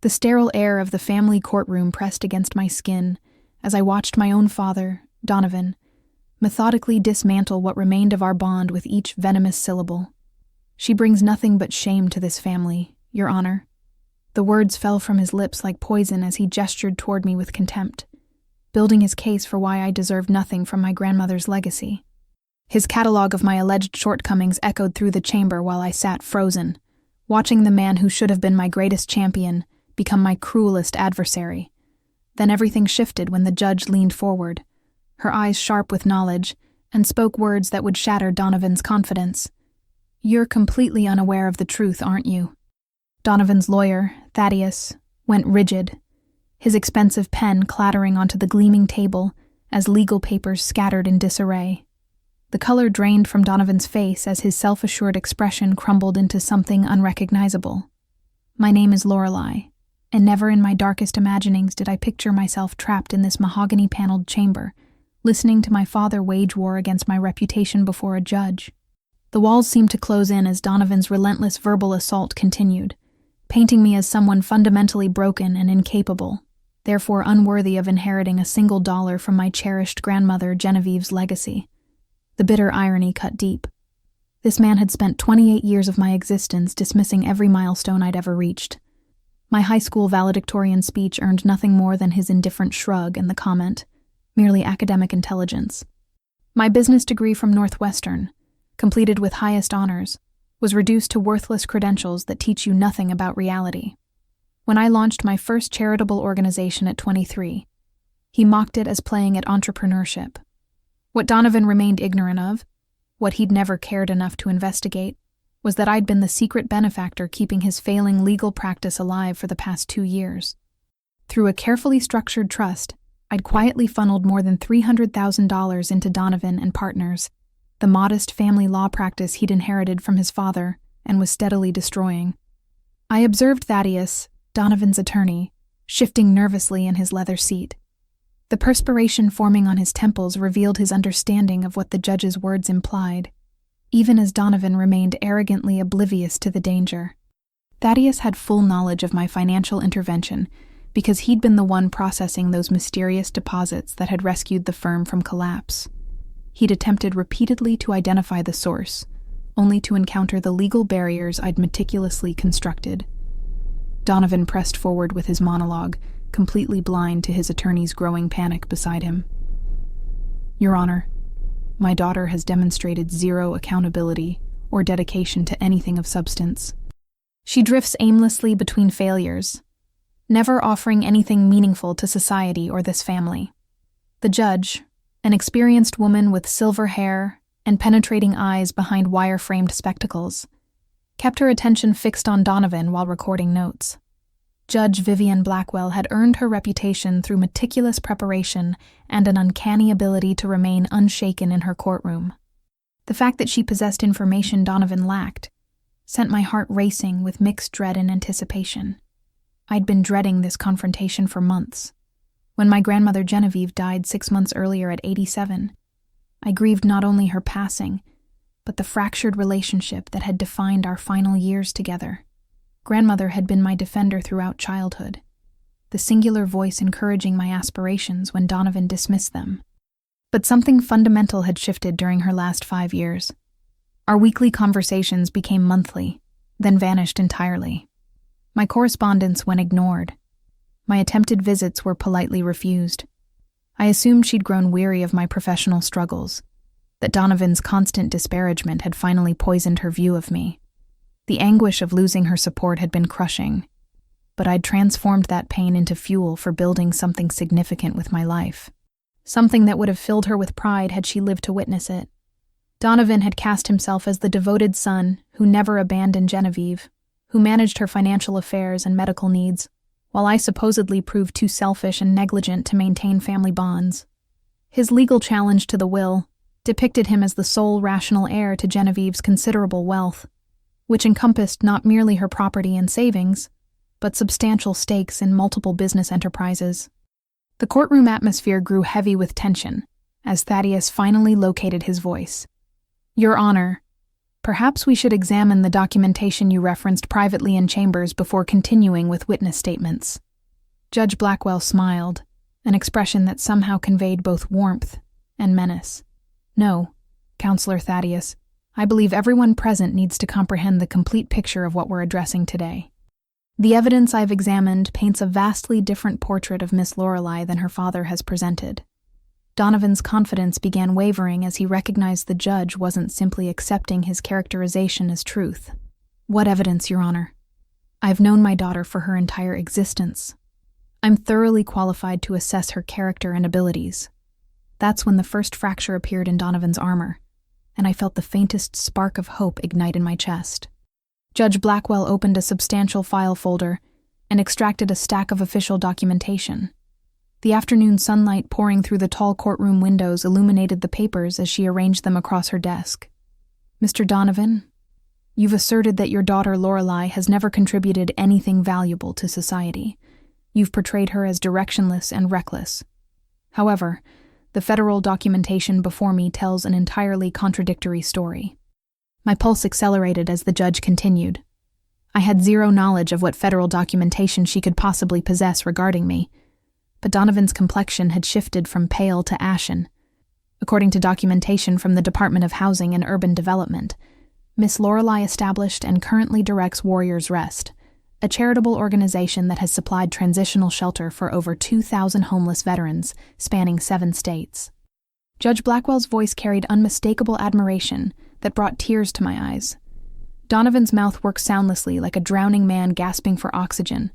The sterile air of the family courtroom pressed against my skin as I watched my own father, Donovan, methodically dismantle what remained of our bond with each venomous syllable. "She brings nothing but shame to this family, Your Honor." The words fell from his lips like poison as he gestured toward me with contempt, building his case for why I deserved nothing from my grandmother's legacy. His catalog of my alleged shortcomings echoed through the chamber while I sat frozen, watching the man who should have been my greatest champion become my cruelest adversary. Then everything shifted when the judge leaned forward, her eyes sharp with knowledge, and spoke words that would shatter Donovan's confidence. "You're completely unaware of the truth, aren't you?" Donovan's lawyer, Thaddeus, went rigid, his expensive pen clattering onto the gleaming table as legal papers scattered in disarray. The color drained from Donovan's face as his self-assured expression crumbled into something unrecognizable. "My name is Lorelei, and never in my darkest imaginings did I picture myself trapped in this mahogany-paneled chamber, listening to my father wage war against my reputation before a judge." The walls seemed to close in as Donovan's relentless verbal assault continued, painting me as someone fundamentally broken and incapable, therefore unworthy of inheriting a single dollar from my cherished grandmother Genevieve's legacy. The bitter irony cut deep. This man had spent 28 years of my existence dismissing every milestone I'd ever reached. My high school valedictorian speech earned nothing more than his indifferent shrug and the comment, merely academic intelligence. My business degree from Northwestern, completed with highest honors, was reduced to worthless credentials that teach you nothing about reality. When I launched my first charitable organization at 23, he mocked it as playing at entrepreneurship. What Donovan remained ignorant of, what he'd never cared enough to investigate, was that I'd been the secret benefactor keeping his failing legal practice alive for the past 2 years. Through a carefully structured trust, I'd quietly funneled more than $300,000 into Donovan and Partners, the modest family law practice he'd inherited from his father and was steadily destroying. I observed Thaddeus, Donovan's attorney, shifting nervously in his leather seat. The perspiration forming on his temples revealed his understanding of what the judge's words implied, even as Donovan remained arrogantly oblivious to the danger. Thaddeus had full knowledge of my financial intervention because he'd been the one processing those mysterious deposits that had rescued the firm from collapse. He'd attempted repeatedly to identify the source, only to encounter the legal barriers I'd meticulously constructed. Donovan pressed forward with his monologue, completely blind to his attorney's growing panic beside him. "Your Honor, my daughter has demonstrated zero accountability or dedication to anything of substance. She drifts aimlessly between failures, never offering anything meaningful to society or this family." The judge, an experienced woman with silver hair and penetrating eyes behind wire-framed spectacles, kept her attention fixed on Donovan while recording notes. Judge Vivian Blackwell had earned her reputation through meticulous preparation and an uncanny ability to remain unshaken in her courtroom. The fact that she possessed information Donovan lacked sent my heart racing with mixed dread and anticipation. I'd been dreading this confrontation for months. When my grandmother Genevieve died 6 months earlier at 87, I grieved not only her passing, but the fractured relationship that had defined our final years together. Grandmother had been my defender throughout childhood, the singular voice encouraging my aspirations when Donovan dismissed them. But something fundamental had shifted during her last 5 years. Our weekly conversations became monthly, then vanished entirely. My correspondence went ignored. My attempted visits were politely refused. I assumed she'd grown weary of my professional struggles, that Donovan's constant disparagement had finally poisoned her view of me. The anguish of losing her support had been crushing, but I'd transformed that pain into fuel for building something significant with my life. Something that would have filled her with pride had she lived to witness it. Donovan had cast himself as the devoted son who never abandoned Genevieve, who managed her financial affairs and medical needs, while I supposedly proved too selfish and negligent to maintain family bonds. His legal challenge to the will depicted him as the sole rational heir to Genevieve's considerable wealth, which encompassed not merely her property and savings, but substantial stakes in multiple business enterprises. The courtroom atmosphere grew heavy with tension as Thaddeus finally located his voice. "Your Honor, Perhaps we should examine the documentation you referenced privately in chambers before continuing with witness statements. Judge Blackwell smiled, an expression that somehow conveyed both warmth and menace. No, Counselor Thaddeus, I believe everyone present needs to comprehend the complete picture of what we're addressing today. The evidence I've examined paints a vastly different portrait of Miss Lorelei than her father has presented. Donovan's confidence began wavering as he recognized the judge wasn't simply accepting his characterization as truth. What evidence, Your Honor? I've known my daughter for her entire existence. I'm thoroughly qualified to assess her character and abilities. That's when the first fracture appeared in Donovan's armor, and I felt the faintest spark of hope ignite in my chest. Judge Blackwell opened a substantial file folder and extracted a stack of official documentation. The afternoon sunlight pouring through the tall courtroom windows illuminated the papers as she arranged them across her desk. Mr. Donovan, you've asserted that your daughter Lorelei has never contributed anything valuable to society. You've portrayed her as directionless and reckless. However, the federal documentation before me tells an entirely contradictory story. My pulse accelerated as the judge continued. I had zero knowledge of what federal documentation she could possibly possess regarding me, but Donovan's complexion had shifted from pale to ashen. According to documentation from the Department of Housing and Urban Development, Miss Lorelei established and currently directs Warriors Rest, a charitable organization that has supplied transitional shelter for over 2,000 homeless veterans spanning 7 states. Judge Blackwell's voice carried unmistakable admiration that brought tears to my eyes. Donovan's mouth worked soundlessly like a drowning man gasping for oxygen.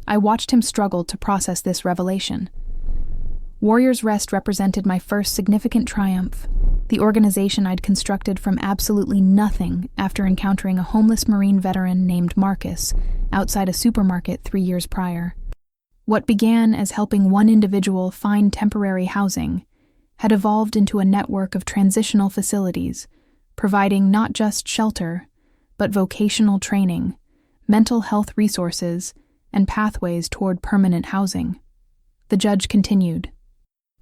I watched him struggle to process this revelation. Warriors Rest represented my first significant triumph, the organization I'd constructed from absolutely nothing after encountering a homeless Marine veteran named Marcus outside a supermarket 3 years prior. What began as helping one individual find temporary housing had evolved into a network of transitional facilities, providing not just shelter, but vocational training, mental health resources, and pathways toward permanent housing. The judge continued.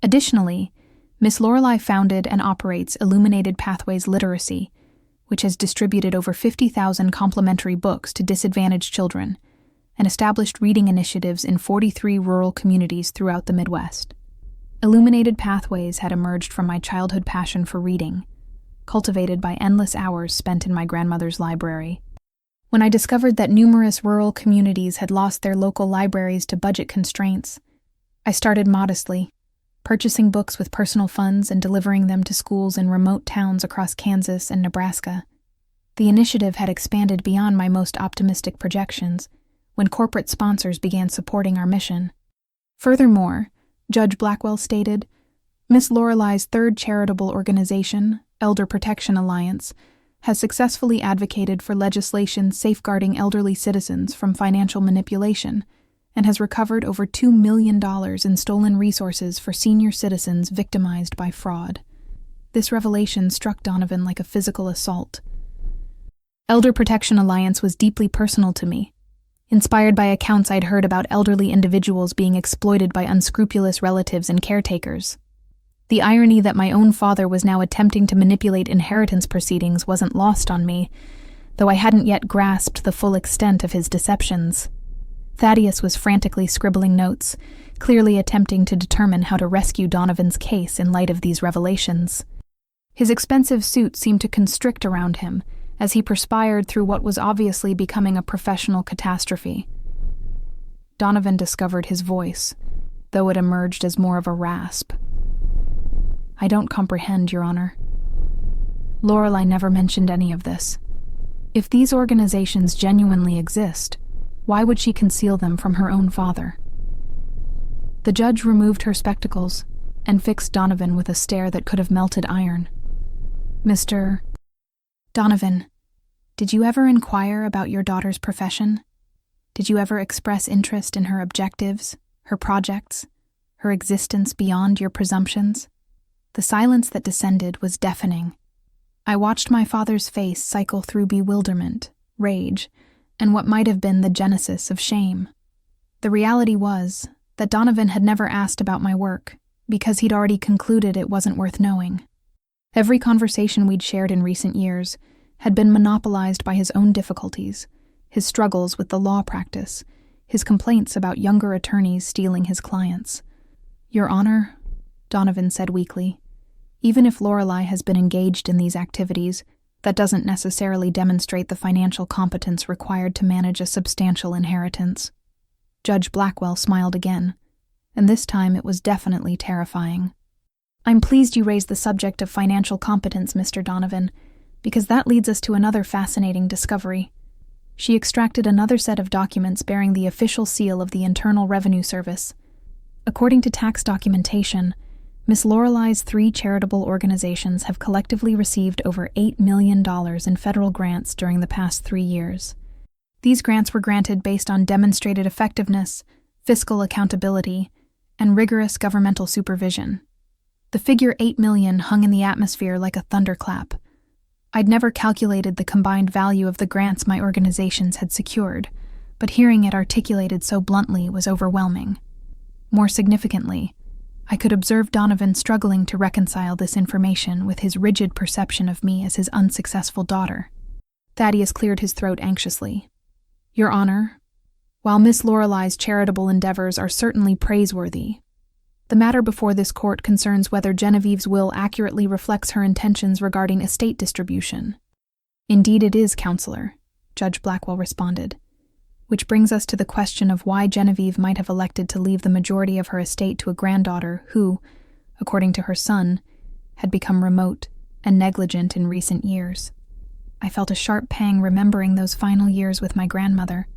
Additionally, Miss Lorelei founded and operates Illuminated Pathways Literacy, which has distributed over 50,000 complimentary books to disadvantaged children and established reading initiatives in 43 rural communities throughout the Midwest. Illuminated Pathways had emerged from my childhood passion for reading, cultivated by endless hours spent in my grandmother's library. When I discovered that numerous rural communities had lost their local libraries to budget constraints, I started modestly, purchasing books with personal funds and delivering them to schools in remote towns across Kansas and Nebraska. The initiative had expanded beyond my most optimistic projections when corporate sponsors began supporting our mission. Furthermore, Judge Blackwell stated, Miss Lorelei's third charitable organization, Elder Protection Alliance, has successfully advocated for legislation safeguarding elderly citizens from financial manipulation and has recovered over $2 million in stolen resources for senior citizens victimized by fraud. This revelation struck Donovan like a physical assault. Elder Protection Alliance was deeply personal to me, inspired by accounts I'd heard about elderly individuals being exploited by unscrupulous relatives and caretakers. The irony that my own father was now attempting to manipulate inheritance proceedings wasn't lost on me, though I hadn't yet grasped the full extent of his deceptions. Thaddeus was frantically scribbling notes, clearly attempting to determine how to rescue Donovan's case in light of these revelations. His expensive suit seemed to constrict around him as he perspired through what was obviously becoming a professional catastrophe. Donovan discovered his voice, though it emerged as more of a rasp. I don't comprehend, Your Honor. Lorelei never mentioned any of this. If these organizations genuinely exist, why would she conceal them from her own father? The judge removed her spectacles and fixed Donovan with a stare that could have melted iron. Mr. Donovan, did you ever inquire about your daughter's profession? Did you ever express interest in her objectives, her projects, her existence beyond your presumptions? The silence that descended was deafening. I watched my father's face cycle through bewilderment, rage, and what might have been the genesis of shame. The reality was that Donovan had never asked about my work because he'd already concluded it wasn't worth knowing. Every conversation we'd shared in recent years had been monopolized by his own difficulties, his struggles with the law practice, his complaints about younger attorneys stealing his clients. "Your Honor," Donovan said weakly, "even if Lorelei has been engaged in these activities, that doesn't necessarily demonstrate the financial competence required to manage a substantial inheritance." Judge Blackwell smiled again, and this time it was definitely terrifying. "I'm pleased you raised the subject of financial competence, Mr. Donovan, because that leads us to another fascinating discovery." She extracted another set of documents bearing the official seal of the Internal Revenue Service. According to tax documentation, Miss Lorelei's 3 charitable organizations have collectively received over $8 million in federal grants during the past 3 years. These grants were granted based on demonstrated effectiveness, fiscal accountability, and rigorous governmental supervision. The figure 8 million hung in the atmosphere like a thunderclap. I'd never calculated the combined value of the grants my organizations had secured, but hearing it articulated so bluntly was overwhelming. More significantly, I could observe Donovan struggling to reconcile this information with his rigid perception of me as his unsuccessful daughter. Thaddeus cleared his throat anxiously. "Your Honor, while Miss Lorelei's charitable endeavors are certainly praiseworthy, the matter before this court concerns whether Genevieve's will accurately reflects her intentions regarding estate distribution." "Indeed it is, Counselor," Judge Blackwell responded, "which brings us to the question of why Genevieve might have elected to leave the majority of her estate to a granddaughter who, according to her son, had become remote and negligent in recent years." I felt a sharp pang remembering those final years with my grandmother.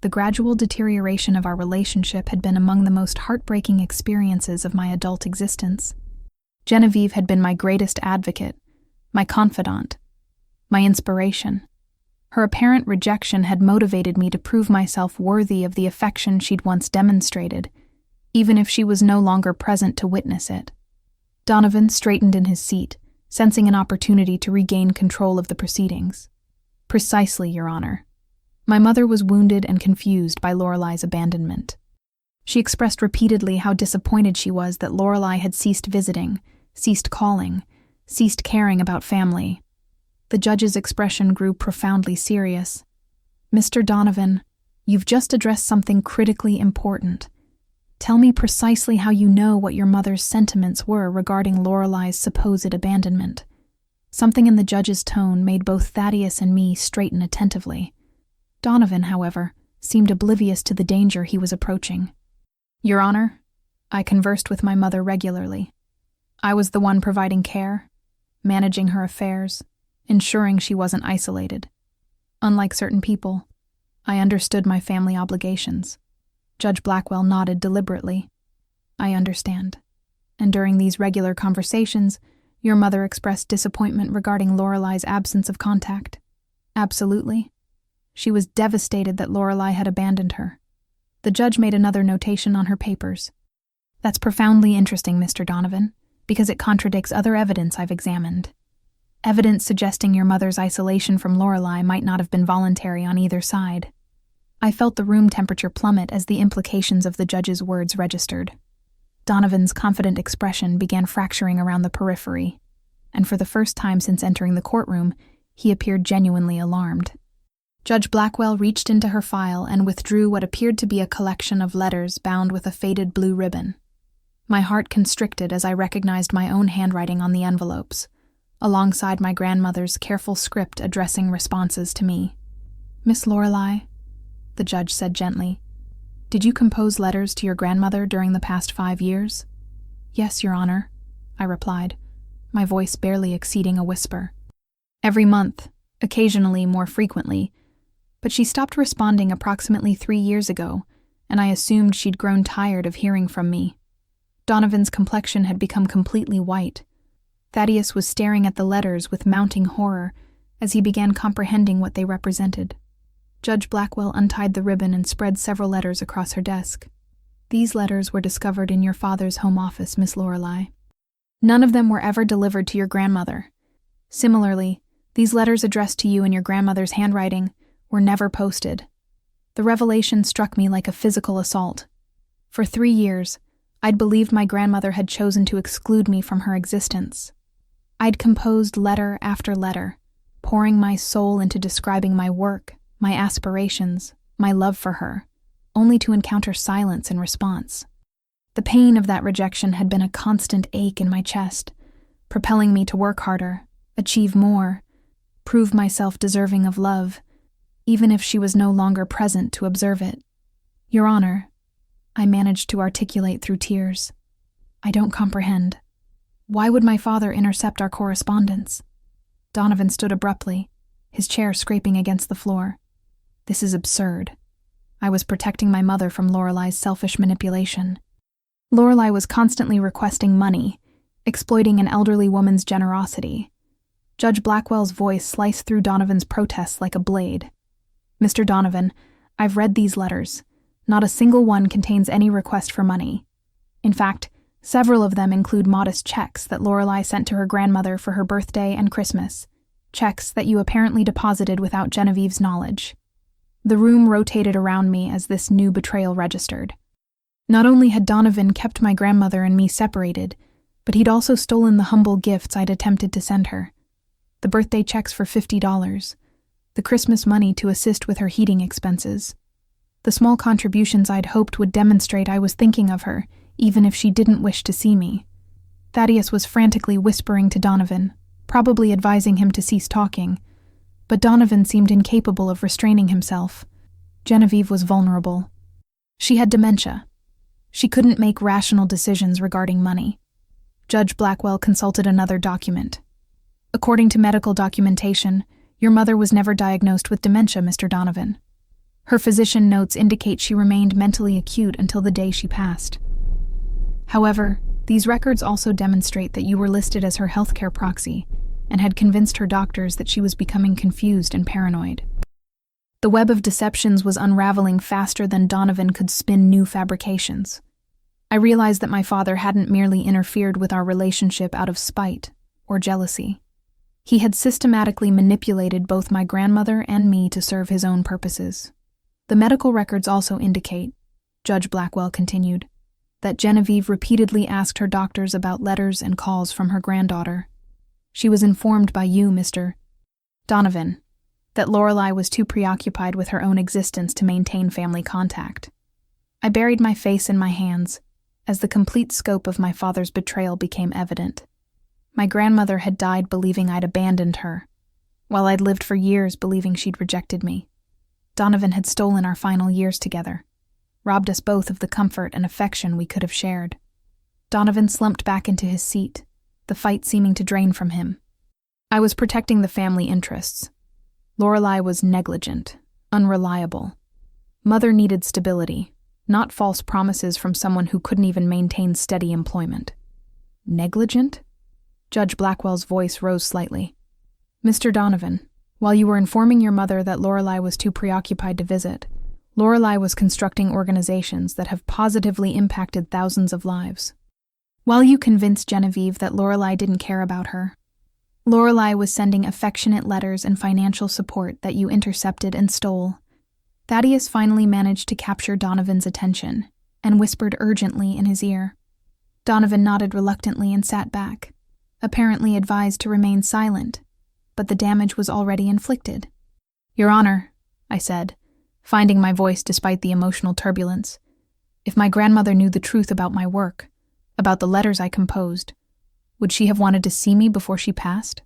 The gradual deterioration of our relationship had been among the most heartbreaking experiences of my adult existence. Genevieve had been my greatest advocate, my confidant, my inspiration. Her apparent rejection had motivated me to prove myself worthy of the affection she'd once demonstrated, even if she was no longer present to witness it. Donovan straightened in his seat, sensing an opportunity to regain control of the proceedings. "Precisely, Your Honor. My mother was wounded and confused by Lorelei's abandonment. She expressed repeatedly how disappointed she was that Lorelei had ceased visiting, ceased calling, ceased caring about family." The judge's expression grew profoundly serious. "Mr. Donovan, you've just addressed something critically important. Tell me precisely how you know what your mother's sentiments were regarding Lorelei's supposed abandonment." Something in the judge's tone made both Thaddeus and me straighten attentively. Donovan, however, seemed oblivious to the danger he was approaching. "Your Honor, I conversed with my mother regularly. I was the one providing care, managing her affairs, ensuring she wasn't isolated. Unlike certain people, I understood my family obligations." Judge Blackwell nodded deliberately. "I understand. And during these regular conversations, your mother expressed disappointment regarding Lorelei's absence of contact?" "Absolutely. She was devastated that Lorelei had abandoned her." The judge made another notation on her papers. "That's profoundly interesting, Mr. Donovan, because it contradicts other evidence I've examined. Evidence suggesting your mother's isolation from Lorelei might not have been voluntary on either side." I felt the room temperature plummet as the implications of the judge's words registered. Donovan's confident expression began fracturing around the periphery, and for the first time since entering the courtroom, he appeared genuinely alarmed. Judge Blackwell reached into her file and withdrew what appeared to be a collection of letters bound with a faded blue ribbon. My heart constricted as I recognized my own handwriting on the envelopes, alongside my grandmother's careful script addressing responses to me. "Miss Lorelei," the judge said gently, "did you compose letters to your grandmother during the past 5 years?" "Yes, Your Honor," I replied, my voice barely exceeding a whisper. "Every month, occasionally more frequently, but she stopped responding approximately 3 years ago, and I assumed she'd grown tired of hearing from me." Donovan's complexion had become completely white. Thaddeus was staring at the letters with mounting horror as he began comprehending what they represented. Judge Blackwell untied the ribbon and spread several letters across her desk. "These letters were discovered in your father's home office, Miss Lorelei. None of them were ever delivered to your grandmother. Similarly, these letters addressed to you in your grandmother's handwriting were never posted. The revelation struck me like a physical assault. For 3 years, I'd believed my grandmother had chosen to exclude me from her existence. I'd composed letter after letter, pouring my soul into describing my work, my aspirations, my love for her, only to encounter silence in response. The pain of that rejection had been a constant ache in my chest, propelling me to work harder, achieve more, prove myself deserving of love, even if she was no longer present to observe it. "Your Honor," I managed to articulate through tears, "I don't comprehend. Why would my father intercept our correspondence?" Donovan stood abruptly, his chair scraping against the floor. "This is absurd. I was protecting my mother from Lorelai's selfish manipulation. Lorelai was constantly requesting money, exploiting an elderly woman's generosity." Judge Blackwell's voice sliced through Donovan's protests like a blade. "Mr. Donovan, I've read these letters. Not a single one contains any request for money. In fact, several of them include modest checks that Lorelai sent to her grandmother for her birthday and Christmas, checks that you apparently deposited without Genevieve's knowledge." The room rotated around me as this new betrayal registered. Not only had Donovan kept my grandmother and me separated, but he'd also stolen the humble gifts I'd attempted to send her. The birthday checks for $50, the Christmas money to assist with her heating expenses. The small contributions I'd hoped would demonstrate I was thinking of her, even if she didn't wish to see me. Thaddeus was frantically whispering to Donovan, probably advising him to cease talking, but Donovan seemed incapable of restraining himself. Genevieve was vulnerable. She had dementia. She couldn't make rational decisions regarding money. Judge Blackwell consulted another document. "According to medical documentation, your mother was never diagnosed with dementia, Mr. Donovan. Her physician notes indicate she remained mentally acute until the day she passed. However, these records also demonstrate that you were listed as her healthcare proxy and had convinced her doctors that she was becoming confused and paranoid." The web of deceptions was unraveling faster than Donovan could spin new fabrications. I realized that my father hadn't merely interfered with our relationship out of spite or jealousy. He had systematically manipulated both my grandmother and me to serve his own purposes. "The medical records also indicate," Judge Blackwell continued, "that Genevieve repeatedly asked her doctors about letters and calls from her granddaughter. She was informed by you, Mr. Donovan, that Lorelai was too preoccupied with her own existence to maintain family contact." I buried my face in my hands as the complete scope of my father's betrayal became evident. My grandmother had died believing I'd abandoned her, while I'd lived for years believing she'd rejected me. Donovan had stolen our final years together, robbed us both of the comfort and affection we could have shared. Donovan slumped back into his seat, the fight seeming to drain from him. "I was protecting the family interests. Lorelai was negligent, unreliable. Mother needed stability, not false promises from someone who couldn't even maintain steady employment." "Negligent?" Judge Blackwell's voice rose slightly. "Mr. Donovan, while you were informing your mother that Lorelai was too preoccupied to visit, Lorelai was constructing organizations that have positively impacted thousands of lives. While you convinced Genevieve that Lorelai didn't care about her, Lorelai was sending affectionate letters and financial support that you intercepted and stole." Thaddeus finally managed to capture Donovan's attention and whispered urgently in his ear. Donovan nodded reluctantly and sat back, apparently advised to remain silent, but the damage was already inflicted. "Your Honor," I said, finding my voice despite the emotional turbulence, "if my grandmother knew the truth about my work, about the letters I composed, would she have wanted to see me before she passed?"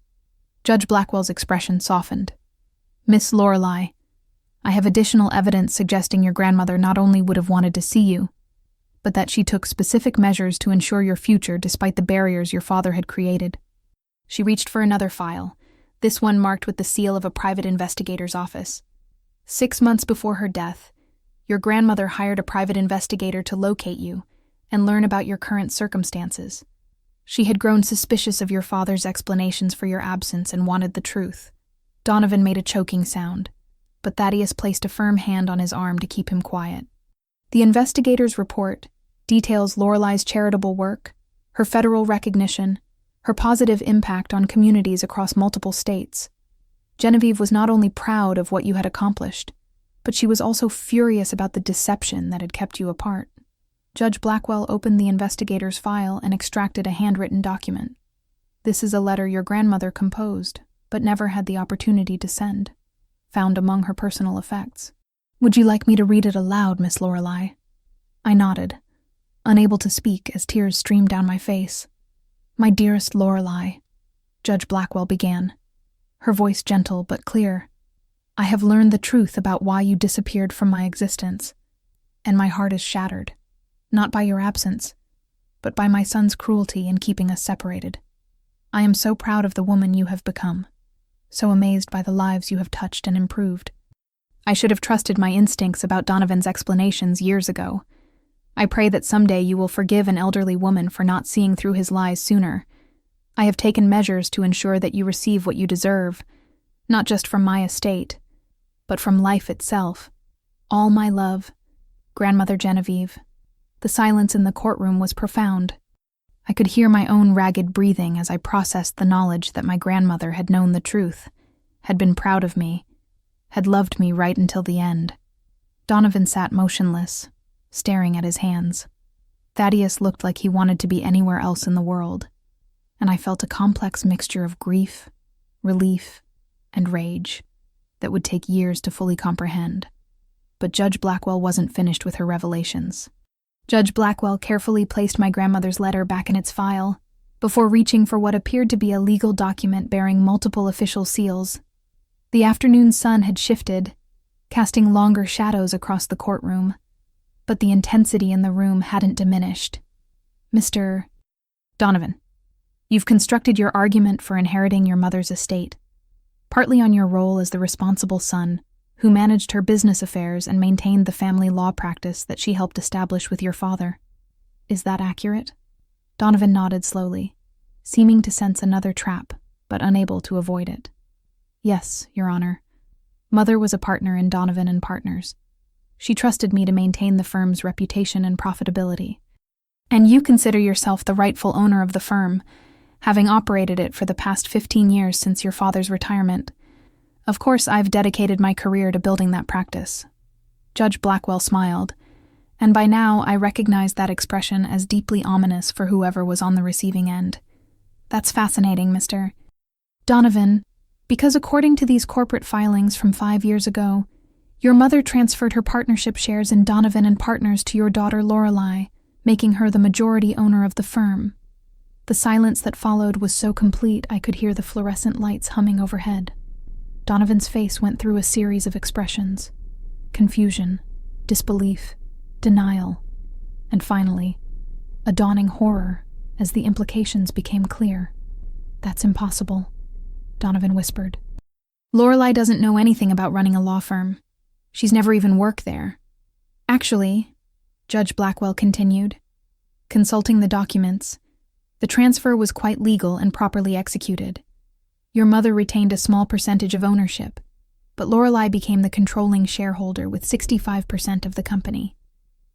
Judge Blackwell's expression softened. "Miss Lorelai, I have additional evidence suggesting your grandmother not only would have wanted to see you, but that she took specific measures to ensure your future despite the barriers your father had created." She reached for another file, this one marked with the seal of a private investigator's office. 6 months before her death, your grandmother hired a private investigator to locate you and learn about your current circumstances. She had grown suspicious of your father's explanations for your absence and wanted the truth. Donovan made a choking sound, but Thaddeus placed a firm hand on his arm to keep him quiet. The investigator's report details Lorelai's charitable work, her federal recognition, her positive impact on communities across multiple states. Genevieve was not only proud of what you had accomplished, but she was also furious about the deception that had kept you apart. Judge Blackwell opened the investigator's file and extracted a handwritten document. "This is a letter your grandmother composed," but never had the opportunity to send, found among her personal effects. "Would you like me to read it aloud, Miss Lorelei?" I nodded, unable to speak as tears streamed down my face. "My dearest Lorelei," Judge Blackwell began, her voice gentle but clear, "I have learned the truth about why you disappeared from my existence, and my heart is shattered, not by your absence, but by my son's cruelty in keeping us separated. I am so proud of the woman you have become, so amazed by the lives you have touched and improved. I should have trusted my instincts about Donovan's explanations years ago. I pray that someday you will forgive an elderly woman for not seeing through his lies sooner. I have taken measures to ensure that you receive what you deserve, not just from my estate, but from life itself. All my love, Grandmother Genevieve." The silence in the courtroom was profound. I could hear my own ragged breathing as I processed the knowledge that my grandmother had known the truth, had been proud of me, had loved me right until the end. Donovan sat motionless, staring at his hands. Thaddeus looked like he wanted to be anywhere else in the world, and I felt a complex mixture of grief, relief, and rage that would take years to fully comprehend. But Judge Blackwell wasn't finished with her revelations. Judge Blackwell carefully placed my grandmother's letter back in its file, before reaching for what appeared to be a legal document bearing multiple official seals. The afternoon sun had shifted, casting longer shadows across the courtroom, but the intensity in the room hadn't diminished. "Mr. Donovan, you've constructed your argument for inheriting your mother's estate, partly on your role as the responsible son who managed her business affairs and maintained the family law practice that she helped establish with your father. Is that accurate?" Donovan nodded slowly, seeming to sense another trap, but unable to avoid it. "Yes, Your Honor. Mother was a partner in Donovan and Partners. She trusted me to maintain the firm's reputation and profitability. And you consider yourself the rightful owner of the firm, having operated it for the past 15 years since your father's retirement. Of course, I've dedicated my career to building that practice." Judge Blackwell smiled, and by now I recognized that expression as deeply ominous for whoever was on the receiving end. "That's fascinating, Mr. Donovan, because according to these corporate filings from 5 years ago, your mother transferred her partnership shares in Donovan and Partners to your daughter Lorelei, making her the majority owner of the firm." The silence that followed was so complete I could hear the fluorescent lights humming overhead. Donovan's face went through a series of expressions: confusion, disbelief, denial, and finally, a dawning horror as the implications became clear. "That's impossible," Donovan whispered. "Lorelei doesn't know anything about running a law firm. She's never even worked there. Actually," Judge Blackwell continued, consulting the documents, "the transfer was quite legal and properly executed. Your mother retained a small percentage of ownership, but Lorelei became the controlling shareholder with 65% of the company.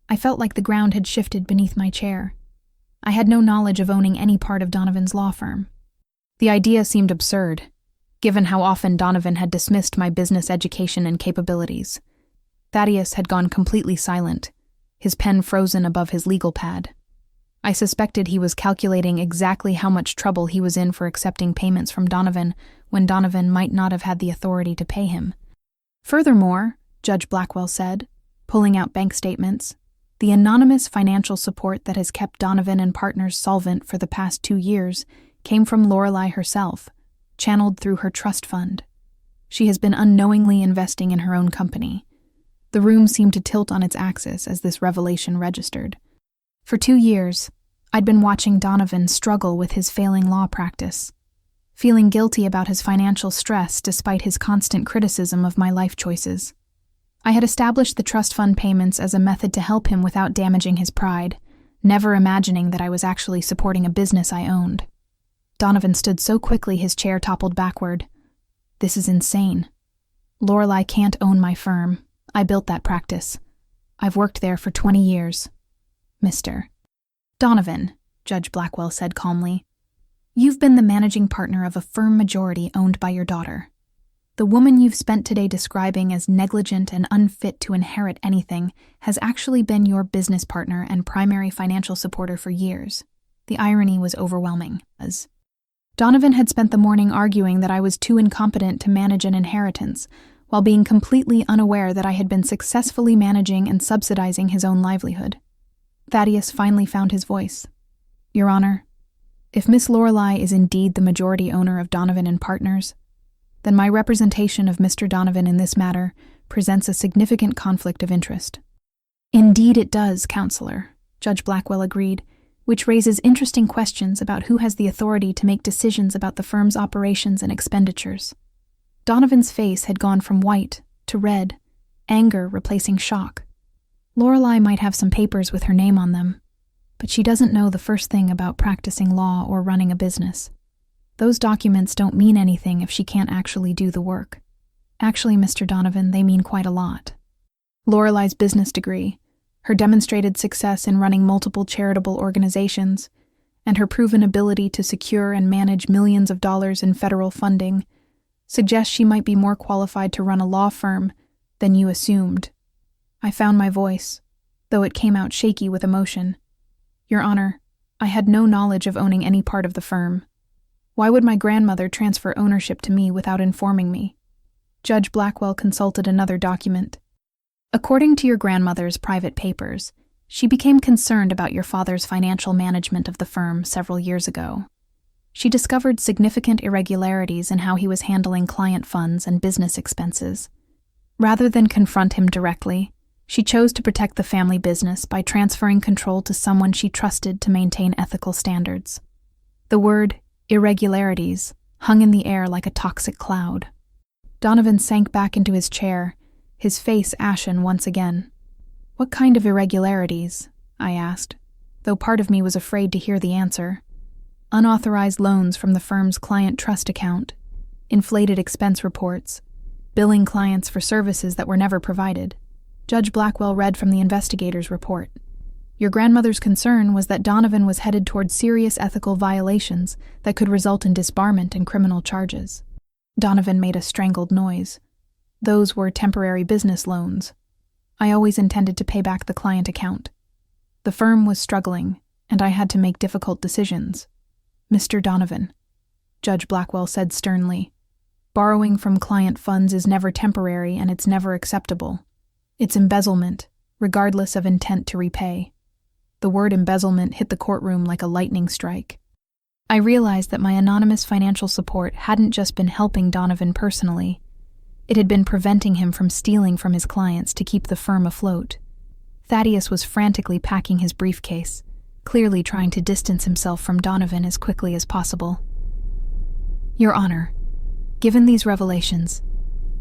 I felt like the ground had shifted beneath my chair. I had no knowledge of owning any part of Donovan's law firm. The idea seemed absurd, given how often Donovan had dismissed my business education and capabilities. Thaddeus had gone completely silent, his pen frozen above his legal pad. I suspected he was calculating exactly how much trouble he was in for accepting payments from Donovan when Donovan might not have had the authority to pay him. Furthermore, Judge Blackwell said, pulling out bank statements, the anonymous financial support that has kept Donovan and Partners solvent for the past 2 years came from Lorelei herself, channeled through her trust fund. She has been unknowingly investing in her own company. The room seemed to tilt on its axis as this revelation registered. For 2 years, I'd been watching Donovan struggle with his failing law practice, feeling guilty about his financial stress despite his constant criticism of my life choices. I had established the trust fund payments as a method to help him without damaging his pride, never imagining that I was actually supporting a business I owned. Donovan stood so quickly his chair toppled backward. "This is insane. Lorelei can't own my firm. I built that practice. I've worked there for 20 years. Mr. Donovan," Judge Blackwell said calmly, "you've been the managing partner of a firm majority owned by your daughter. The woman you've spent today describing as negligent and unfit to inherit anything has actually been your business partner and primary financial supporter for years." The irony was overwhelming, as Donovan had spent the morning arguing that I was too incompetent to manage an inheritance, while being completely unaware that I had been successfully managing and subsidizing his own livelihood. Thaddeus finally found his voice. Your Honor, if Miss Lorelei is indeed the majority owner of Donovan and Partners, then my representation of Mr. Donovan in this matter presents a significant conflict of interest. Indeed it does, Counselor, Judge Blackwell agreed, which raises interesting questions about who has the authority to make decisions about the firm's operations and expenditures. Donovan's face had gone from white to red, anger replacing shock. Lorelei might have some papers with her name on them, but she doesn't know the first thing about practicing law or running a business. Those documents don't mean anything if she can't actually do the work. Actually, Mr. Donovan, they mean quite a lot. Lorelei's business degree, her demonstrated success in running multiple charitable organizations, and her proven ability to secure and manage millions of dollars in federal funding suggest she might be more qualified to run a law firm than you assumed. I found my voice, though it came out shaky with emotion. Your Honor, I had no knowledge of owning any part of the firm. Why would my grandmother transfer ownership to me without informing me? Judge Blackwell consulted another document. According to your grandmother's private papers, she became concerned about your father's financial management of the firm several years ago. She discovered significant irregularities in how he was handling client funds and business expenses. Rather than confront him directly, she chose to protect the family business by transferring control to someone she trusted to maintain ethical standards. The word irregularities hung in the air like a toxic cloud. Donovan sank back into his chair, his face ashen once again. What kind of irregularities? I asked, though part of me was afraid to hear the answer. Unauthorized loans from the firm's client trust account, inflated expense reports, billing clients for services that were never provided. Judge Blackwell read from the investigator's report. Your grandmother's concern was that Donovan was headed toward serious ethical violations that could result in disbarment and criminal charges. Donovan made a strangled noise. Those were temporary business loans. I always intended to pay back the client account. The firm was struggling, and I had to make difficult decisions. Mr. Donovan, Judge Blackwell said sternly, borrowing from client funds is never temporary and it's never acceptable. It's embezzlement, regardless of intent to repay. The word embezzlement hit the courtroom like a lightning strike. I realized that my anonymous financial support hadn't just been helping Donovan personally. It had been preventing him from stealing from his clients to keep the firm afloat. Thaddeus was frantically packing his briefcase, clearly trying to distance himself from Donovan as quickly as possible. Your Honor, given these revelations,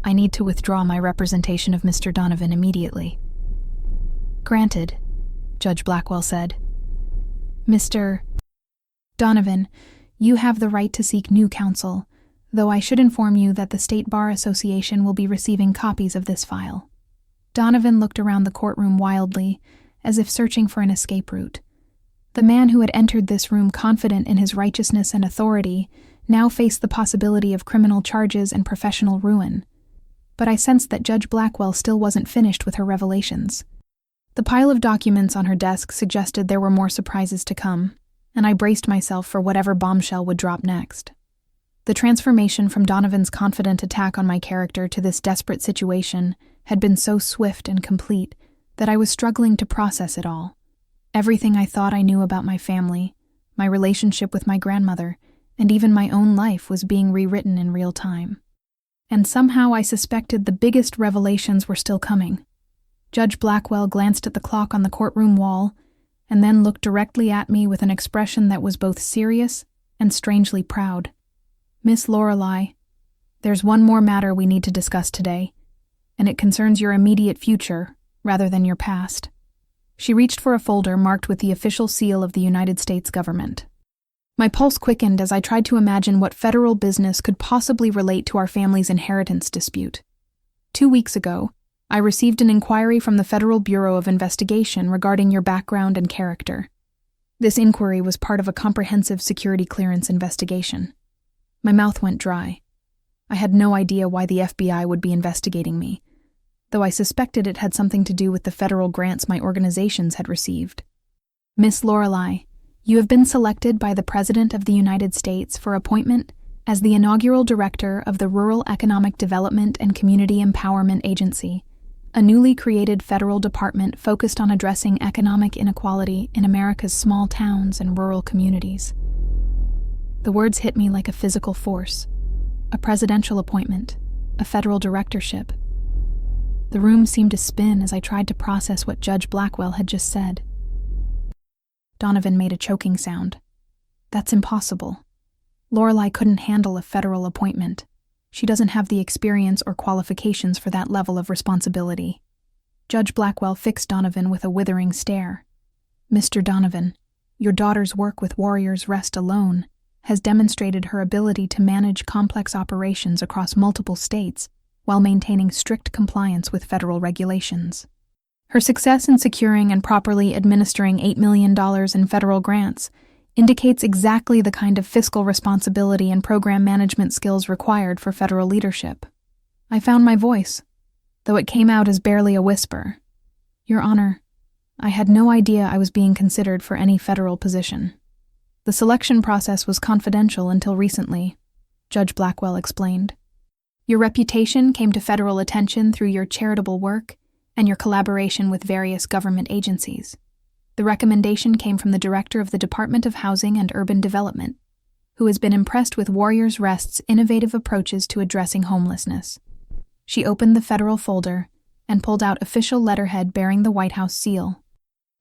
I need to withdraw my representation of Mr. Donovan immediately. Granted, Judge Blackwell said. Mr. Donovan, you have the right to seek new counsel, though I should inform you that the State Bar Association will be receiving copies of this file. Donovan looked around the courtroom wildly, as if searching for an escape route. The man who had entered this room confident in his righteousness and authority now faced the possibility of criminal charges and professional ruin. But I sensed that Judge Blackwell still wasn't finished with her revelations. The pile of documents on her desk suggested there were more surprises to come, and I braced myself for whatever bombshell would drop next. The transformation from Donovan's confident attack on my character to this desperate situation had been so swift and complete that I was struggling to process it all. Everything I thought I knew about my family, my relationship with my grandmother, and even my own life was being rewritten in real time. And somehow I suspected the biggest revelations were still coming. Judge Blackwell glanced at the clock on the courtroom wall and then looked directly at me with an expression that was both serious and strangely proud. Miss Lorelei, there's one more matter we need to discuss today, and it concerns your immediate future rather than your past. She reached for a folder marked with the official seal of the United States government. My pulse quickened as I tried to imagine what federal business could possibly relate to our family's inheritance dispute. 2 weeks ago, I received an inquiry from the Federal Bureau of Investigation regarding your background and character. This inquiry was part of a comprehensive security clearance investigation. My mouth went dry. I had no idea why the FBI would be investigating me, though I suspected it had something to do with the federal grants my organizations had received. Miss Lorelei, You have been selected by the President of the United States for appointment as the inaugural Director of the Rural Economic Development and Community Empowerment Agency, a newly created federal department focused on addressing economic inequality in America's small towns and rural communities. The words hit me like a physical force. A presidential appointment, a federal directorship. The room seemed to spin as I tried to process what Judge Blackwell had just said. Donovan made a choking sound. That's impossible. Lorelei couldn't handle a federal appointment. She doesn't have the experience or qualifications for that level of responsibility. Judge Blackwell fixed Donovan with a withering stare. Mr. Donovan, your daughter's work with Warriors Rest alone has demonstrated her ability to manage complex operations across multiple states while maintaining strict compliance with federal regulations. Her success in securing and properly administering $8 million in federal grants indicates exactly the kind of fiscal responsibility and program management skills required for federal leadership. I found my voice, though it came out as barely a whisper. Your Honor, I had no idea I was being considered for any federal position. The selection process was confidential until recently, Judge Blackwell explained. Your reputation came to federal attention through your charitable work and your collaboration with various government agencies. The recommendation came from the Director of the Department of Housing and Urban Development, who has been impressed with Warriors Rest's innovative approaches to addressing homelessness. She opened the federal folder and pulled out official letterhead bearing the White House seal.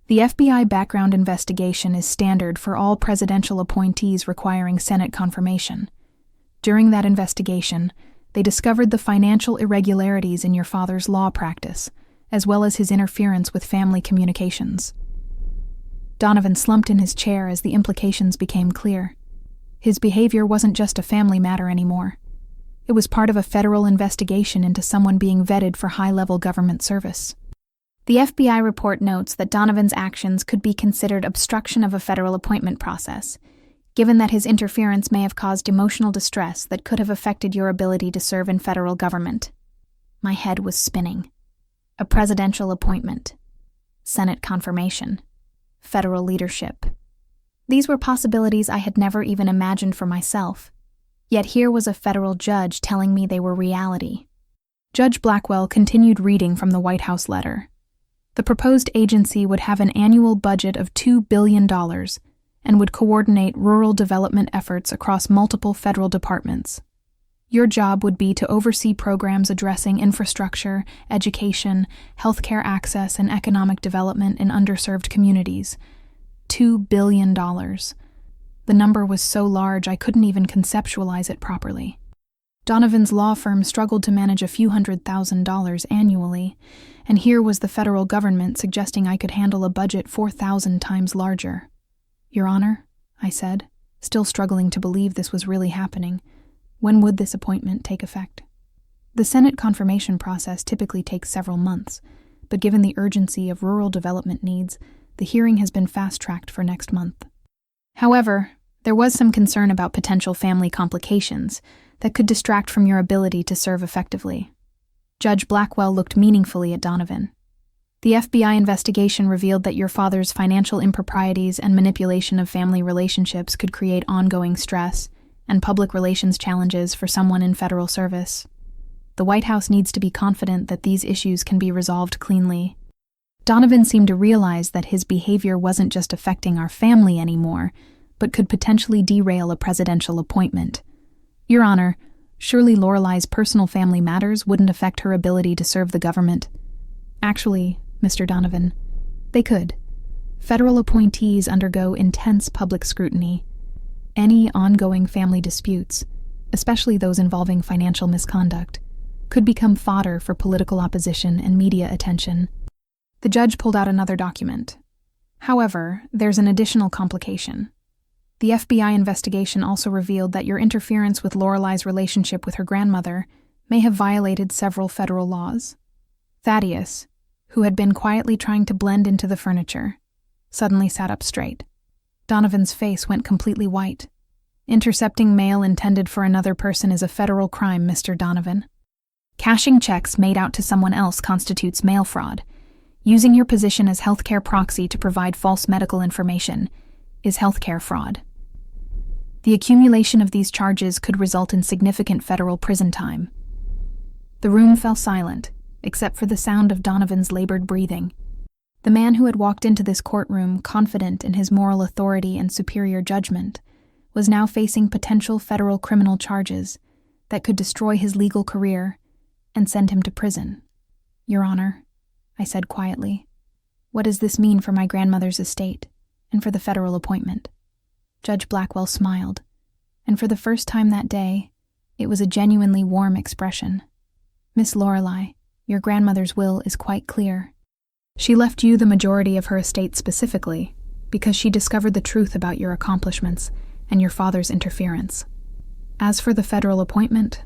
The FBI background investigation is standard for all presidential appointees requiring Senate confirmation. During that investigation, they discovered the financial irregularities in your father's law practice, as well as his interference with family communications. Donovan slumped in his chair as the implications became clear. His behavior wasn't just a family matter anymore. It was part of a federal investigation into someone being vetted for high-level government service. The FBI report notes that Donovan's actions could be considered obstruction of a federal appointment process, given that his interference may have caused emotional distress that could have affected your ability to serve in federal government. My head was spinning. A presidential appointment, Senate confirmation, federal leadership. These were possibilities I had never even imagined for myself. Yet here was a federal judge telling me they were reality. Judge Blackwell continued reading from the White House letter. The proposed agency would have an annual budget of $2 billion and would coordinate rural development efforts across multiple federal departments. Your job would be to oversee programs addressing infrastructure, education, healthcare access, and economic development in underserved communities. $2 billion. The number was so large I couldn't even conceptualize it properly. Donovan's law firm struggled to manage a few $100,000 annually, and here was the federal government suggesting I could handle a budget 4,000 times larger. Your Honor, I said, still struggling to believe this was really happening. When would this appointment take effect? The Senate confirmation process typically takes several months, but given the urgency of rural development needs, the hearing has been fast-tracked for next month. However, there was some concern about potential family complications that could distract from your ability to serve effectively. Judge Blackwell looked meaningfully at Donovan. The FBI investigation revealed that your father's financial improprieties and manipulation of family relationships could create ongoing stress and public relations challenges for someone in federal service. The White House needs to be confident that these issues can be resolved cleanly. Donovan seemed to realize that his behavior wasn't just affecting our family anymore, but could potentially derail a presidential appointment. Your Honor, surely Lorelei's personal family matters wouldn't affect her ability to serve the government. Actually, Mr. Donovan, they could. Federal appointees undergo intense public scrutiny. Any ongoing family disputes, especially those involving financial misconduct, could become fodder for political opposition and media attention. The judge pulled out another document. However, there's an additional complication. The FBI investigation also revealed that your interference with Lorelei's relationship with her grandmother may have violated several federal laws. Thaddeus, who had been quietly trying to blend into the furniture, suddenly sat up straight. Donovan's face went completely white. Intercepting mail intended for another person is a federal crime, Mr. Donovan. Cashing checks made out to someone else constitutes mail fraud. Using your position as healthcare proxy to provide false medical information, is healthcare fraud. The accumulation of these charges could result in significant federal prison time. The room fell silent, except for the sound of Donovan's labored breathing. The man who had walked into this courtroom confident in his moral authority and superior judgment was now facing potential federal criminal charges that could destroy his legal career and send him to prison. "Your Honor," I said quietly, "what does this mean for my grandmother's estate and for the federal appointment?" Judge Blackwell smiled, and for the first time that day, it was a genuinely warm expression. "Miss Lorelei, your grandmother's will is quite clear. She left you the majority of her estate specifically because she discovered the truth about your accomplishments and your father's interference. As for the federal appointment,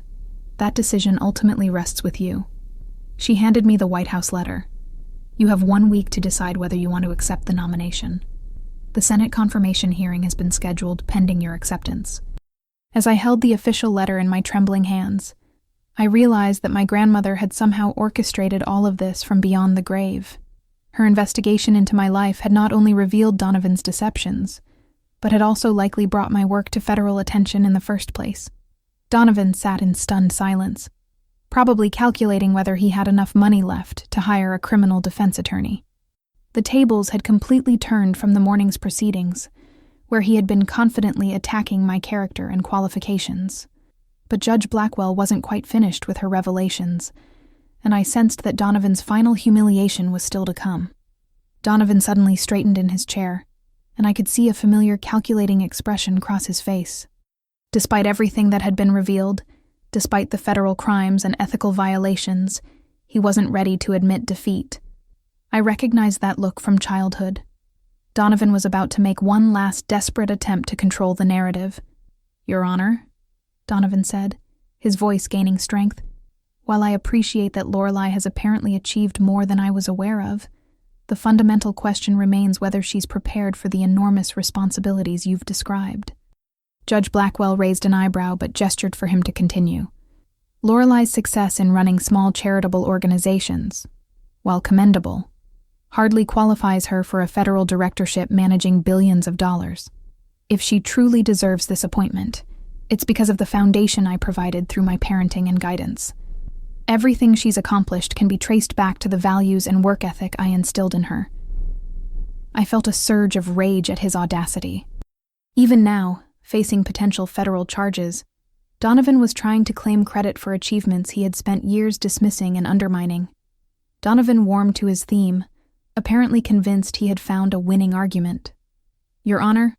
that decision ultimately rests with you. She handed me the White House letter. You have 1 week to decide whether you want to accept the nomination. The Senate confirmation hearing has been scheduled pending your acceptance." As I held the official letter in my trembling hands, I realized that my grandmother had somehow orchestrated all of this from beyond the grave. Her investigation into my life had not only revealed Donovan's deceptions, but had also likely brought my work to federal attention in the first place. Donovan sat in stunned silence, probably calculating whether he had enough money left to hire a criminal defense attorney. The tables had completely turned from the morning's proceedings, where he had been confidently attacking my character and qualifications. But Judge Blackwell wasn't quite finished with her revelations, and I sensed that Donovan's final humiliation was still to come. Donovan suddenly straightened in his chair, and I could see a familiar calculating expression cross his face. Despite everything that had been revealed, despite the federal crimes and ethical violations, he wasn't ready to admit defeat. I recognized that look from childhood. Donovan was about to make one last desperate attempt to control the narrative. "Your Honor," Donovan said, his voice gaining strength, "while I appreciate that Lorelei has apparently achieved more than I was aware of, the fundamental question remains whether she's prepared for the enormous responsibilities you've described." Judge Blackwell raised an eyebrow but gestured for him to continue. "Lorelei's success in running small charitable organizations, while commendable, hardly qualifies her for a federal directorship managing billions of dollars. If she truly deserves this appointment, it's because of the foundation I provided through my parenting and guidance. Everything she's accomplished can be traced back to the values and work ethic I instilled in her." I felt a surge of rage at his audacity. Even now, facing potential federal charges, Donovan was trying to claim credit for achievements he had spent years dismissing and undermining. Donovan warmed to his theme, apparently convinced he had found a winning argument. "Your Honor,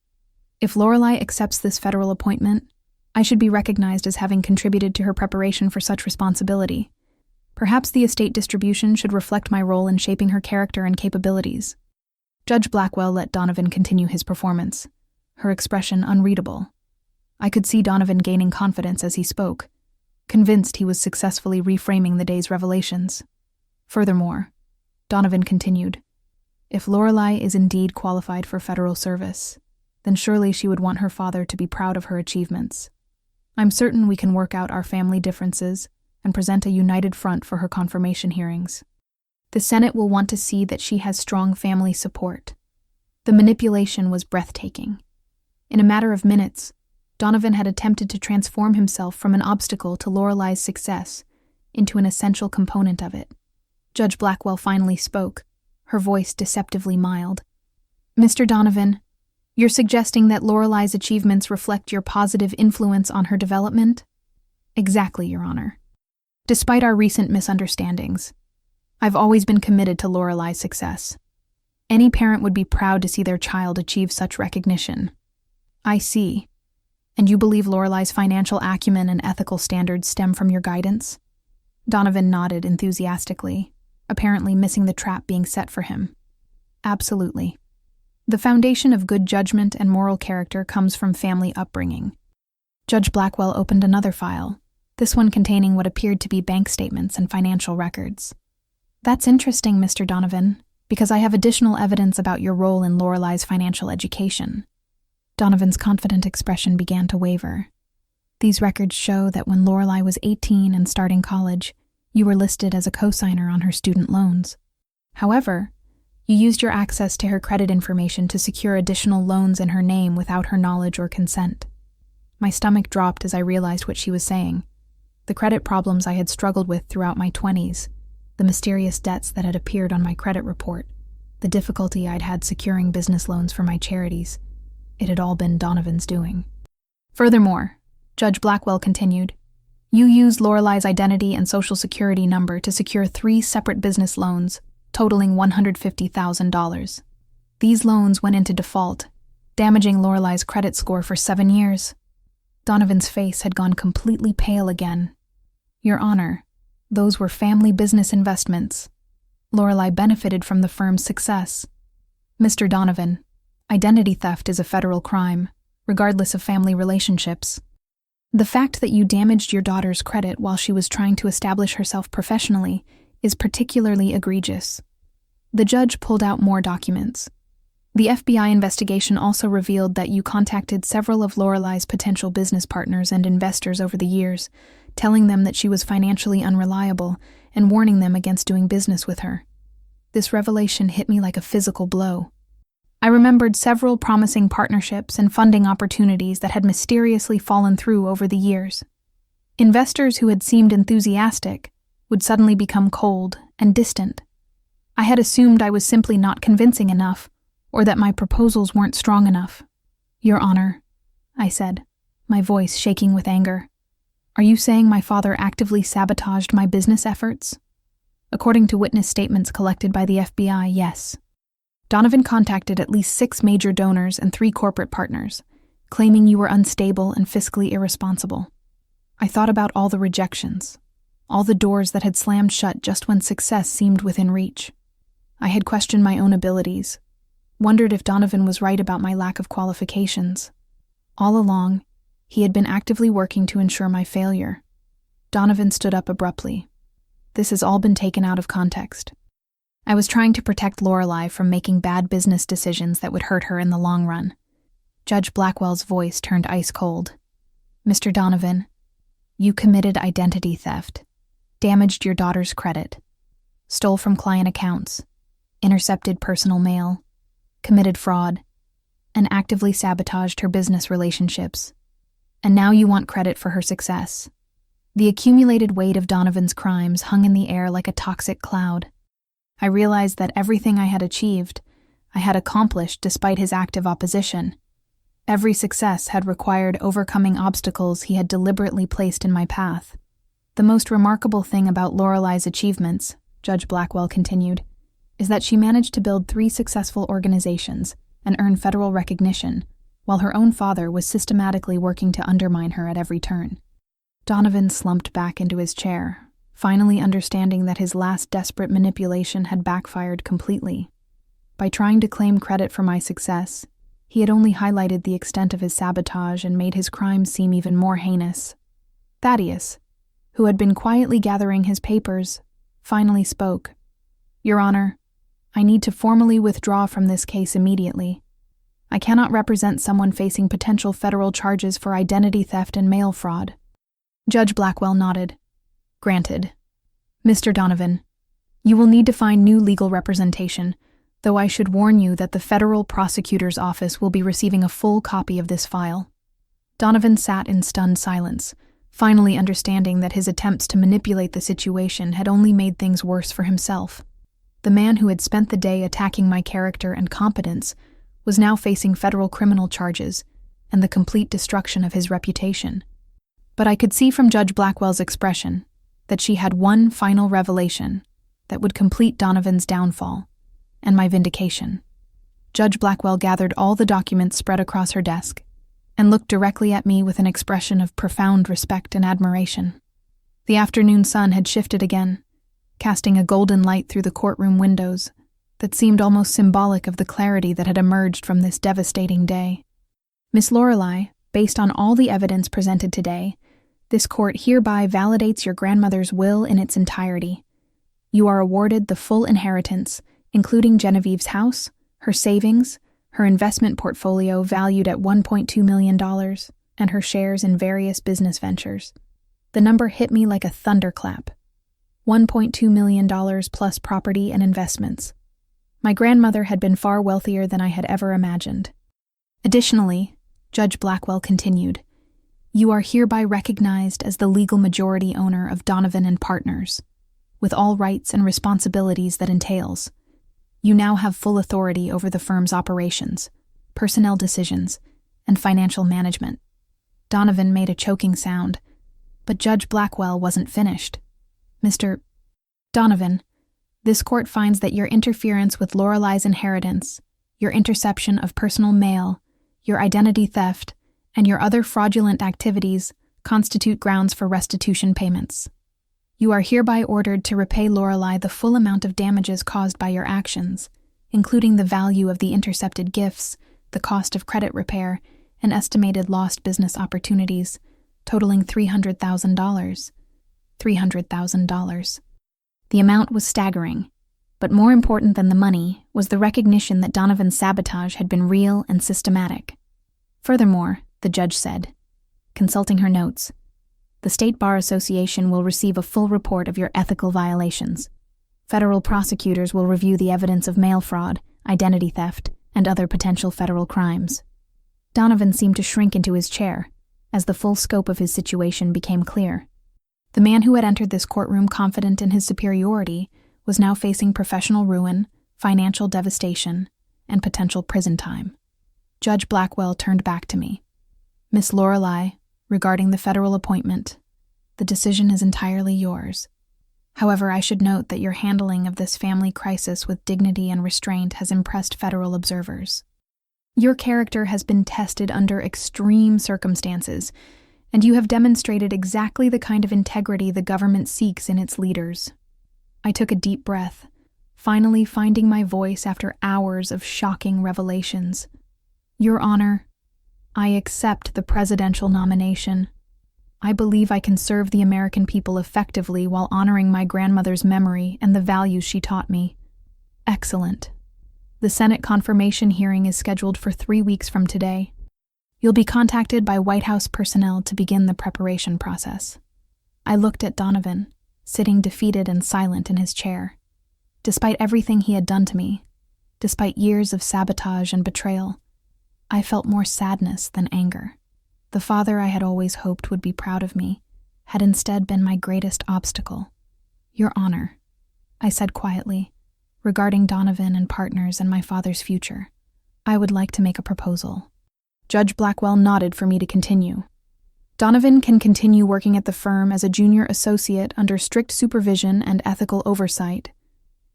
if Lorelei accepts this federal appointment, I should be recognized as having contributed to her preparation for such responsibility. Perhaps the estate distribution should reflect my role in shaping her character and capabilities." Judge Blackwell let Donovan continue his performance, her expression unreadable. I could see Donovan gaining confidence as he spoke, convinced he was successfully reframing the day's revelations. Furthermore, Donovan continued, "If Lorelei is indeed qualified for federal service, then surely she would want her father to be proud of her achievements. I'm certain we can work out our family differences and present a united front for her confirmation hearings. The Senate will want to see that she has strong family support." The manipulation was breathtaking. In a matter of minutes, Donovan had attempted to transform himself from an obstacle to Lorelei's success into an essential component of it. Judge Blackwell finally spoke, her voice deceptively mild. "Mr. Donovan, you're suggesting that Lorelei's achievements reflect your positive influence on her development?" "Exactly, Your Honor. Despite our recent misunderstandings, I've always been committed to Lorelei's success. Any parent would be proud to see their child achieve such recognition." "I see. And you believe Lorelei's financial acumen and ethical standards stem from your guidance?" Donovan nodded enthusiastically, apparently missing the trap being set for him. "Absolutely. The foundation of good judgment and moral character comes from family upbringing." Judge Blackwell opened another file, this one containing what appeared to be bank statements and financial records. "That's interesting, Mr. Donovan, because I have additional evidence about your role in Lorelei's financial education." Donovan's confident expression began to waver. "These records show that when Lorelei was 18 and starting college, you were listed as a co-signer on her student loans. However, You used your access to her credit information to secure additional loans in her name without her knowledge or consent. My stomach dropped as I realized what she was saying. The credit problems I had struggled with throughout my 20s, the mysterious debts that had appeared on my credit report, the difficulty I'd had securing business loans for my charities. It had all been Donovan's doing. Furthermore, Judge Blackwell continued, you used Lorelai's identity and social security number to secure 3 separate business loans, totaling $150,000. These loans went into default, damaging Lorelai's credit score for 7 years. Donovan's face had gone completely pale again. Your Honor, those were family business investments. Lorelai benefited from the firm's success. Mr. Donovan, identity theft is a federal crime, regardless of family relationships. The fact that you damaged your daughter's credit while she was trying to establish herself professionally is particularly egregious. The judge pulled out more documents. The FBI investigation also revealed that you contacted several of Lorelai's potential business partners and investors over the years, telling them that she was financially unreliable and warning them against doing business with her. This revelation hit me like a physical blow. I remembered several promising partnerships and funding opportunities that had mysteriously fallen through over the years. Investors who had seemed enthusiastic would suddenly become cold and distant. I had assumed I was simply not convincing enough, or that my proposals weren't strong enough. Your Honor, I said, my voice shaking with anger. Are you saying my father actively sabotaged my business efforts? According to witness statements collected by the FBI, yes. Donovan contacted at least 6 major donors and 3 corporate partners, claiming you were unstable and fiscally irresponsible. I thought about all the rejections, all the doors that had slammed shut just when success seemed within reach. I had questioned my own abilities, wondered if Donovan was right about my lack of qualifications. All along, he had been actively working to ensure my failure. Donovan stood up abruptly. This has all been taken out of context. I was trying to protect Lorelai from making bad business decisions that would hurt her in the long run. Judge Blackwell's voice turned ice cold. Mr. Donovan, you committed identity theft, damaged your daughter's credit, stole from client accounts, intercepted personal mail, committed fraud, and actively sabotaged her business relationships. And now you want credit for her success. The accumulated weight of Donovan's crimes hung in the air like a toxic cloud. I realized that everything I had achieved, I had accomplished despite his active opposition. Every success had required overcoming obstacles he had deliberately placed in my path. The most remarkable thing about Lorelai's achievements, Judge Blackwell continued, is that she managed to build 3 successful organizations and earn federal recognition, while her own father was systematically working to undermine her at every turn. Donovan slumped back into his chair, finally understanding that his last desperate manipulation had backfired completely. By trying to claim credit for my success, he had only highlighted the extent of his sabotage and made his crimes seem even more heinous. Thaddeus, who had been quietly gathering his papers, finally spoke. Your Honor, I need to formally withdraw from this case immediately. I cannot represent someone facing potential federal charges for identity theft and mail fraud. Judge Blackwell nodded. Granted. Mr. Donovan, you will need to find new legal representation, though I should warn you that the federal prosecutor's office will be receiving a full copy of this file. Donovan sat in stunned silence, finally understanding that his attempts to manipulate the situation had only made things worse for himself. The man who had spent the day attacking my character and competence was now facing federal criminal charges and the complete destruction of his reputation. But I could see from Judge Blackwell's expression that she had one final revelation that would complete Donovan's downfall and my vindication. Judge Blackwell gathered all the documents spread across her desk and looked directly at me with an expression of profound respect and admiration. The afternoon sun had shifted again, casting a golden light through the courtroom windows that seemed almost symbolic of the clarity that had emerged from this devastating day. Miss Lorelai, based on all the evidence presented today, this court hereby validates your grandmother's will in its entirety. You are awarded the full inheritance, including Genevieve's house, her savings, her investment portfolio valued at $1.2 million, and her shares in various business ventures. The number hit me like a thunderclap. $1.2 million plus property and investments. My grandmother had been far wealthier than I had ever imagined. Additionally, Judge Blackwell continued, you are hereby recognized as the legal majority owner of Donovan and Partners, with all rights and responsibilities that entails. You now have full authority over the firm's operations, personnel decisions, and financial management. Donovan made a choking sound, but Judge Blackwell wasn't finished. Mr. Donovan, this court finds that your interference with Lorelei's inheritance, your interception of personal mail, your identity theft, and your other fraudulent activities constitute grounds for restitution payments. You are hereby ordered to repay Lorelei the full amount of damages caused by your actions, including the value of the intercepted gifts, the cost of credit repair, and estimated lost business opportunities, totaling $300,000. $300,000. The amount was staggering, but more important than the money was the recognition that Donovan's sabotage had been real and systematic. Furthermore, the judge said, consulting her notes, the State Bar Association will receive a full report of your ethical violations. Federal prosecutors will review the evidence of mail fraud, identity theft, and other potential federal crimes. Donovan seemed to shrink into his chair as the full scope of his situation became clear. The man who had entered this courtroom confident in his superiority was now facing professional ruin, financial devastation, and potential prison time. Judge Blackwell turned back to me. Miss Lorelei, regarding the federal appointment, the decision is entirely yours. However, I should note that your handling of this family crisis with dignity and restraint has impressed federal observers. Your character has been tested under extreme circumstances, and you have demonstrated exactly the kind of integrity the government seeks in its leaders. I took a deep breath, finally finding my voice after hours of shocking revelations. Your Honor, I accept the presidential nomination. I believe I can serve the American people effectively while honoring my grandmother's memory and the values she taught me. Excellent. The Senate confirmation hearing is scheduled for 3 weeks from today. You'll be contacted by White House personnel to begin the preparation process. I looked at Donovan, sitting defeated and silent in his chair. Despite everything he had done to me, despite years of sabotage and betrayal, I felt more sadness than anger. The father I had always hoped would be proud of me had instead been my greatest obstacle. Your Honor, I said quietly, regarding Donovan and Partners and my father's future, I would like to make a proposal. Judge Blackwell nodded for me to continue. Donovan can continue working at the firm as a junior associate under strict supervision and ethical oversight.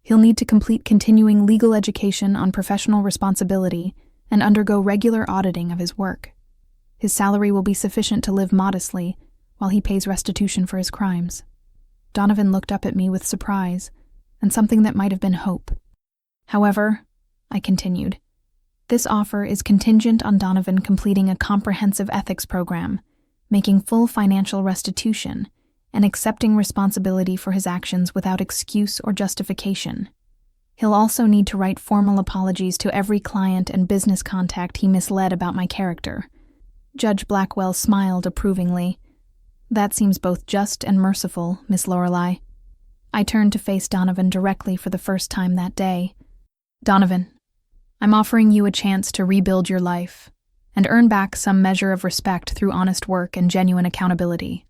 He'll need to complete continuing legal education on professional responsibility and undergo regular auditing of his work. His salary will be sufficient to live modestly while he pays restitution for his crimes. Donovan looked up at me with surprise and something that might have been hope. However, I continued, this offer is contingent on Donovan completing a comprehensive ethics program, making full financial restitution, and accepting responsibility for his actions without excuse or justification. He'll also need to write formal apologies to every client and business contact he misled about my character. Judge Blackwell smiled approvingly. That seems both just and merciful, Miss Lorelei. I turned to face Donovan directly for the first time that day. Donovan, I'm offering you a chance to rebuild your life and earn back some measure of respect through honest work and genuine accountability.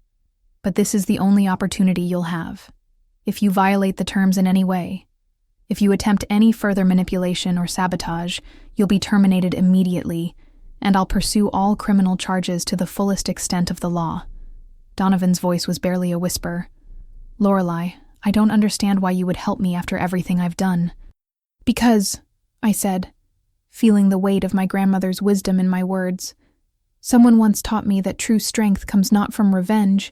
But this is the only opportunity you'll have. If you violate the terms in any way, if you attempt any further manipulation or sabotage, you'll be terminated immediately, and I'll pursue all criminal charges to the fullest extent of the law. Donovan's voice was barely a whisper. Lorelei, I don't understand why you would help me after everything I've done. Because, I said, feeling the weight of my grandmother's wisdom in my words, someone once taught me that true strength comes not from revenge,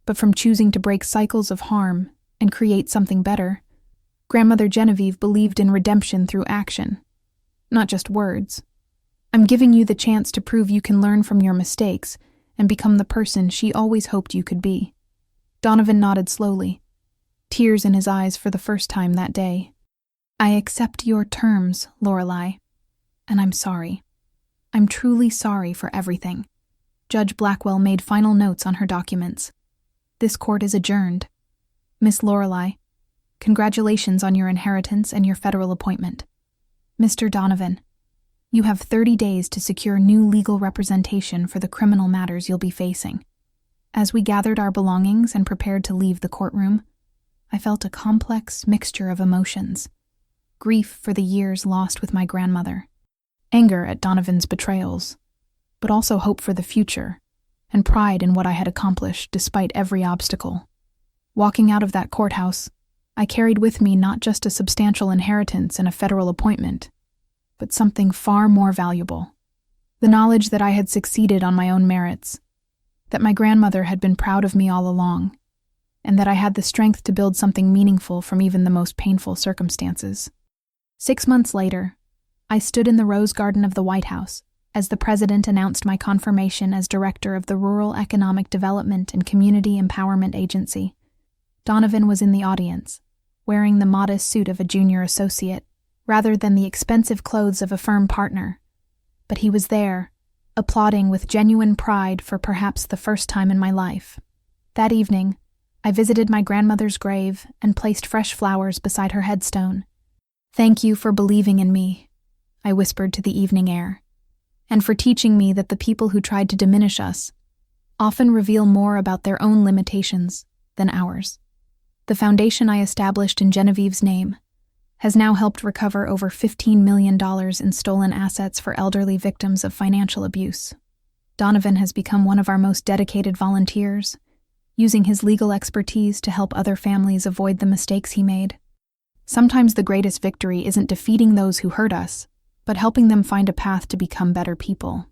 but from choosing to break cycles of harm and create something better. Grandmother Genevieve believed in redemption through action, not just words. I'm giving you the chance to prove you can learn from your mistakes and become the person she always hoped you could be. Donovan nodded slowly, tears in his eyes for the first time that day. I accept your terms, Lorelei, and I'm sorry. I'm truly sorry for everything. Judge Blackwell made final notes on her documents. This court is adjourned. Miss Lorelei, congratulations on your inheritance and your federal appointment. Mr. Donovan, you have 30 days to secure new legal representation for the criminal matters you'll be facing. As we gathered our belongings and prepared to leave the courtroom, I felt a complex mixture of emotions. Grief for the years lost with my grandmother, anger at Donovan's betrayals, but also hope for the future, and pride in what I had accomplished despite every obstacle. Walking out of that courthouse, I carried with me not just a substantial inheritance and a federal appointment, but something far more valuable. The knowledge that I had succeeded on my own merits, that my grandmother had been proud of me all along, and that I had the strength to build something meaningful from even the most painful circumstances. 6 months later, I stood in the rose garden of the White House as the president announced my confirmation as director of the Rural Economic Development and Community Empowerment Agency. Donovan was in the audience, wearing the modest suit of a junior associate rather than the expensive clothes of a firm partner. But he was there, applauding with genuine pride for perhaps the first time in my life. That evening, I visited my grandmother's grave and placed fresh flowers beside her headstone. "Thank you for believing in me," I whispered to the evening air, "and for teaching me that the people who tried to diminish us often reveal more about their own limitations than ours." The foundation I established in Genevieve's name has now helped recover over $15 million in stolen assets for elderly victims of financial abuse. Donovan has become one of our most dedicated volunteers, using his legal expertise to help other families avoid the mistakes he made. Sometimes the greatest victory isn't defeating those who hurt us, but helping them find a path to become better people.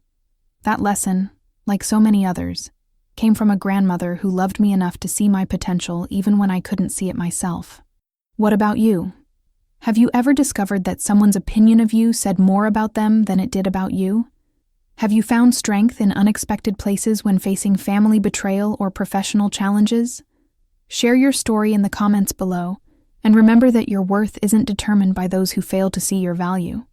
That lesson, like so many others, came from a grandmother who loved me enough to see my potential even when I couldn't see it myself. What about you? Have you ever discovered that someone's opinion of you said more about them than it did about you? Have you found strength in unexpected places when facing family betrayal or professional challenges? Share your story in the comments below, and remember that your worth isn't determined by those who fail to see your value.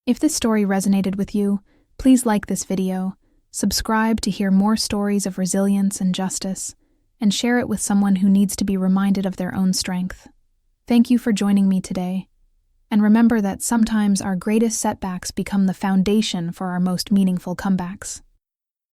If this story resonated with you, please like this video, subscribe to hear more stories of resilience and justice, and share it with someone who needs to be reminded of their own strength. Thank you for joining me today, and remember that sometimes our greatest setbacks become the foundation for our most meaningful comebacks.